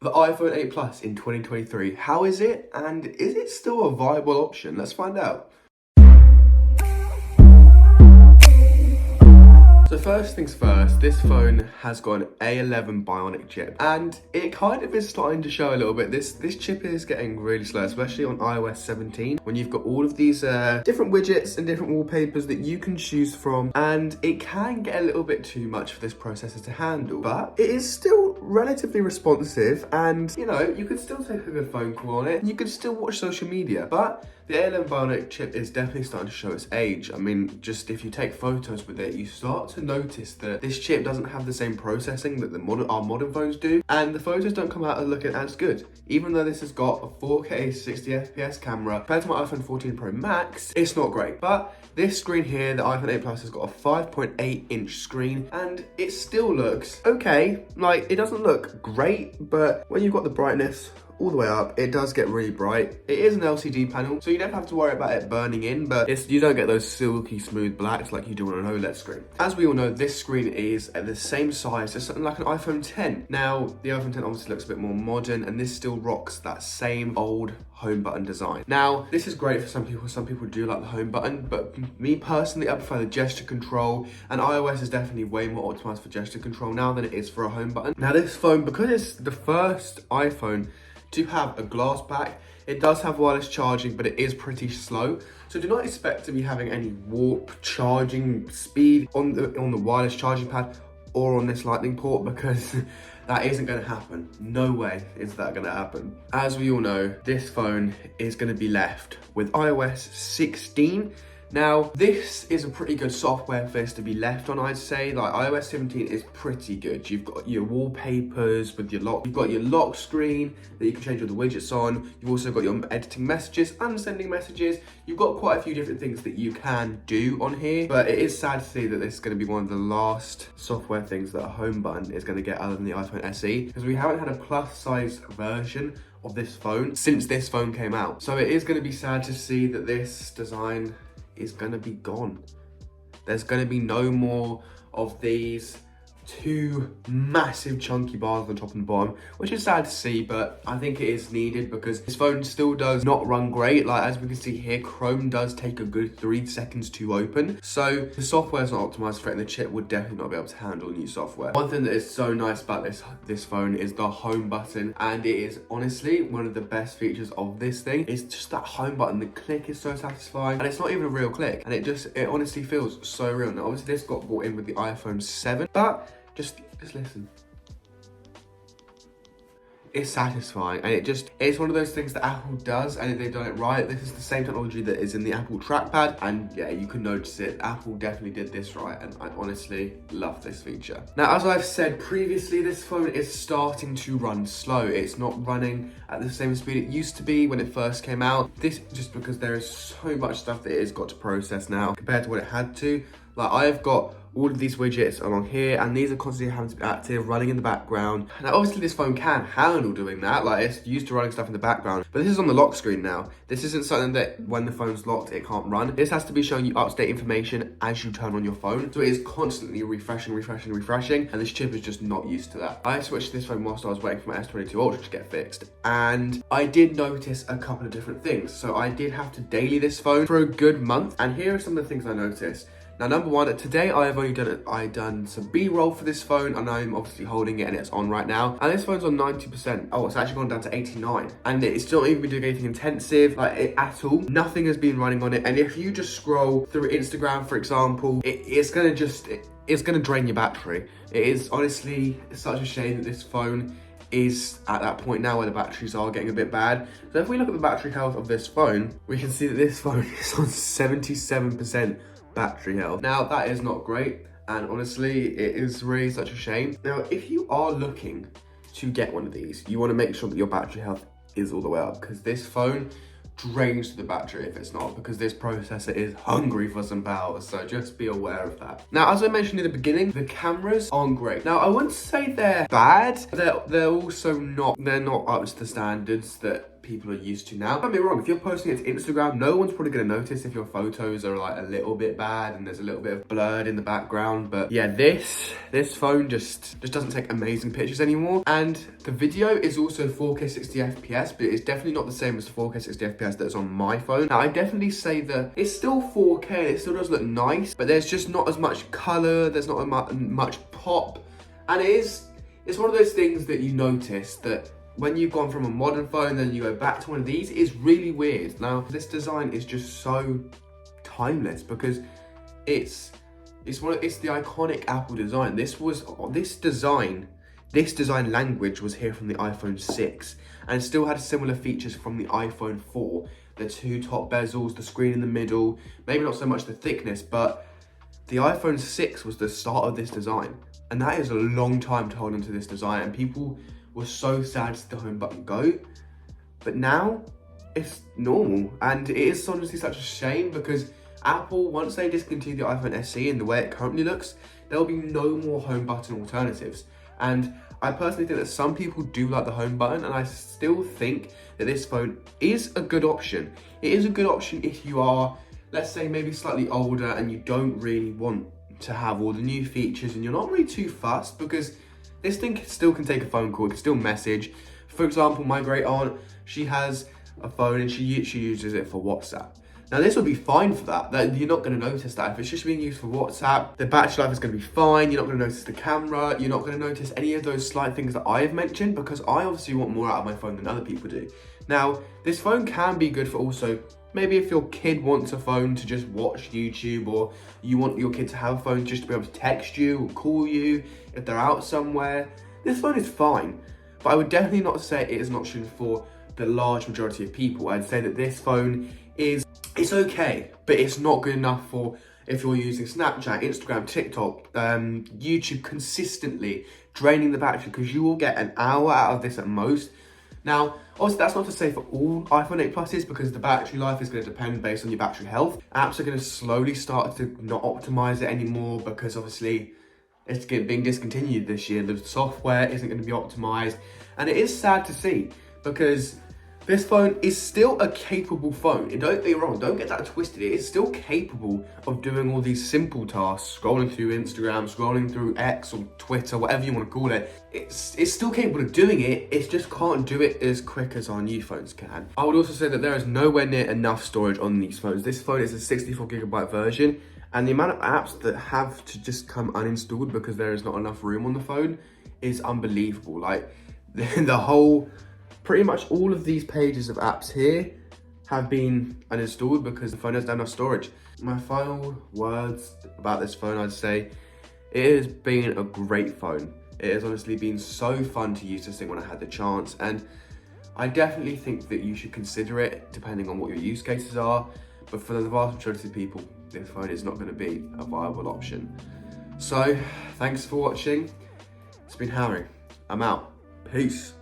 The iPhone 8 Plus in 2023. How is it? And is it still a viable option? Let's find out. So first things first, this phone has got an A11 Bionic chip, and it kind of is starting to show a little bit. This chip is getting really slow, especially on iOS 17, when you've got all of these different widgets and different wallpapers that you can choose from, and it can get a little bit too much for this processor to handle, but it is still relatively responsive, and you know, you could still take a good phone call on it, you could still watch social media, but the A11 Bionic chip is definitely starting to show its age. I mean, just if you take photos with it, you start to notice that this chip doesn't have the same processing that our modern phones do, and the photos don't come out looking as good. Even though this has got a 4K 60 FPS camera, compared to my iPhone 14 Pro Max, it's not great. But this screen here, the iPhone 8 Plus, has got a 5.8 inch screen, and it still looks okay. Like, it doesn't look great, but when you've got the brightness all the way up, it does get really bright. It is an LCD panel, so you don't have to worry about it burning in, but you don't get those silky smooth blacks like you do on an OLED screen. As we all know, this screen is at the same size as something like an iPhone 10. Now, the iPhone 10 obviously looks a bit more modern, and this still rocks that same old home button design. Now, this is great for some people. Some people do like the home button, but me personally, I prefer the gesture control, and iOS is definitely way more optimized for gesture control now than it is for a home button. Now, this phone, because it's the first iPhone to have a glass back, it does have wireless charging, but it is pretty slow. So do not expect to be having any warp charging speed on the wireless charging pad or on this lightning port, because that isn't going to happen. No way is that going to happen. As we all know, this phone is going to be left with iOS 16. Now, this is a pretty good software for this to be left on, I'd say. Like, iOS 17 is pretty good. You've got your wallpapers with your lock. You've got your lock screen that you can change all the widgets on. You've also got your editing messages and sending messages. You've got quite a few different things that you can do on here. But it is sad to see that this is going to be one of the last software things that a home button is going to get other than the iPhone SE, because we haven't had a plus-size version of this phone since this phone came out. So it is going to be sad to see that this design is gonna be gone. There's gonna be no more of these two massive chunky bars on the top and the bottom, which is sad to see, but I think it is needed because this phone still does not run great. Like, as we can see here, Chrome does take a good 3 seconds to open. So the software is not optimized for it, and the chip would definitely not be able to handle new software. One thing that is so nice about this phone is the home button, and it is honestly one of the best features of this thing. It's just that home button. The click is so satisfying, and it's not even a real click, and it honestly feels so real. Now, obviously this got brought in with the iPhone 7, but just listen. It's satisfying, and it's one of those things that Apple does, and they've done it right. This is the same technology that is in the Apple trackpad, and yeah, you can notice it. Apple definitely did this right, and I honestly love this feature. Now, as I've said previously, this phone is starting to run slow. It's not running at the same speed it used to be when it first came out. This just because there is so much stuff that it has got to process now compared to what it had to. Like, I've got all of these widgets along here, and these are constantly having to be active, running in the background. Now, obviously this phone can handle doing that, like, it's used to running stuff in the background, but this is on the lock screen now. This isn't something that when the phone's locked, it can't run. This has to be showing you up-to-date information as you turn on your phone. So it is constantly refreshing, and this chip is just not used to that. I switched this phone whilst I was waiting for my S22 Ultra to get fixed, and I did notice a couple of different things. So I did have to daily this phone for a good month, and here are some of the things I noticed. Now, number one, today I have only done some B-roll for this phone, and I'm obviously holding it and it's on right now. And this phone's on 90%. Oh, it's actually gone down to 89. And it's not even doing anything intensive, at all. Nothing has been running on it. And if you just scroll through Instagram, for example, it's gonna drain your battery. It is honestly such a shame that this phone is at that point now where the batteries are getting a bit bad. So if we look at the battery health of this phone, we can see that this phone is on 77% battery health. Now, that is not great, and honestly, it is really such a shame. Now, if you are looking to get one of these, you want to make sure that your battery health is all the way up, because this phone drains the battery if it's not, because this processor is hungry for some power, so just be aware of that. Now, as I mentioned in the beginning, the cameras aren't great. Now, I wouldn't say they're bad, they're also not up to the standards that people are used to now. Don't get me wrong, if you're posting it to Instagram, no one's probably gonna notice if your photos are like a little bit bad and there's a little bit of blurred in the background. But yeah, this phone just doesn't take amazing pictures anymore. And the video is also 4K 60 FPS, but it's definitely not the same as 4K 60 FPS that's on my phone. Now, I definitely say that it's still 4K, it still does look nice, but there's just not as much color, there's not much pop. And it's one of those things that you notice that when you've gone from a modern phone, then you go back to one of these, it's really weird. Now, this design is just so timeless because it's the iconic Apple design. This design language was here from the iPhone 6 and still had similar features from the iPhone 4. The two top bezels, the screen in the middle, maybe not so much the thickness, but the iPhone 6 was the start of this design. And that is a long time to hold onto this design, and people were so sad to see the home button go. But now, it's normal, and it is honestly such a shame because Apple, once they discontinue the iPhone SE and the way it currently looks, there will be no more home button alternatives. And I personally think that some people do like the home button, and I still think that this phone is a good option. It is a good option if you are, let's say, maybe slightly older and you don't really want to have all the new features and you're not really too fussed, because this thing still can take a phone call, it can still message. For example, my great aunt, she has a phone and she uses it for WhatsApp. Now this would be fine for that. You're not going to notice that. If it's just being used for WhatsApp, the battery life is going to be fine. You're not going to notice the camera. You're not going to notice any of those slight things that I have mentioned, because I obviously want more out of my phone than other people do. Now, this phone can be good for also, maybe if your kid wants a phone to just watch YouTube, or you want your kid to have a phone just to be able to text you or call you if they're out somewhere. This phone is fine, but I would definitely not say it is an option for the large majority of people. I'd say that this phone it's okay, but it's not good enough for if you're using Snapchat, Instagram, TikTok, YouTube consistently, draining the battery, because you will get an hour out of this at most. Now, obviously that's not to say for all iPhone 8 Pluses, because the battery life is going to depend based on your battery health. Apps are going to slowly start to not optimize it anymore, because obviously it's being discontinued this year. The software isn't going to be optimized, and it is sad to see, because this phone is still a capable phone. And don't be wrong, don't get that twisted. It is still capable of doing all these simple tasks, scrolling through Instagram, scrolling through X or Twitter, whatever you want to call it. It's still capable of doing it. It just can't do it as quick as our new phones can. I would also say that there is nowhere near enough storage on these phones. This phone is a 64GB version, and the amount of apps that have to just come uninstalled because there is not enough room on the phone is unbelievable. Like the whole, pretty much all of these pages of apps here have been uninstalled because the phone has enough storage. My final words about this phone, I'd say, it has been a great phone. It has honestly been so fun to use this thing when I had the chance, and I definitely think that you should consider it depending on what your use cases are, but for the vast majority of people, this phone is not going to be a viable option. So, thanks for watching. It's been Harry. I'm out. Peace.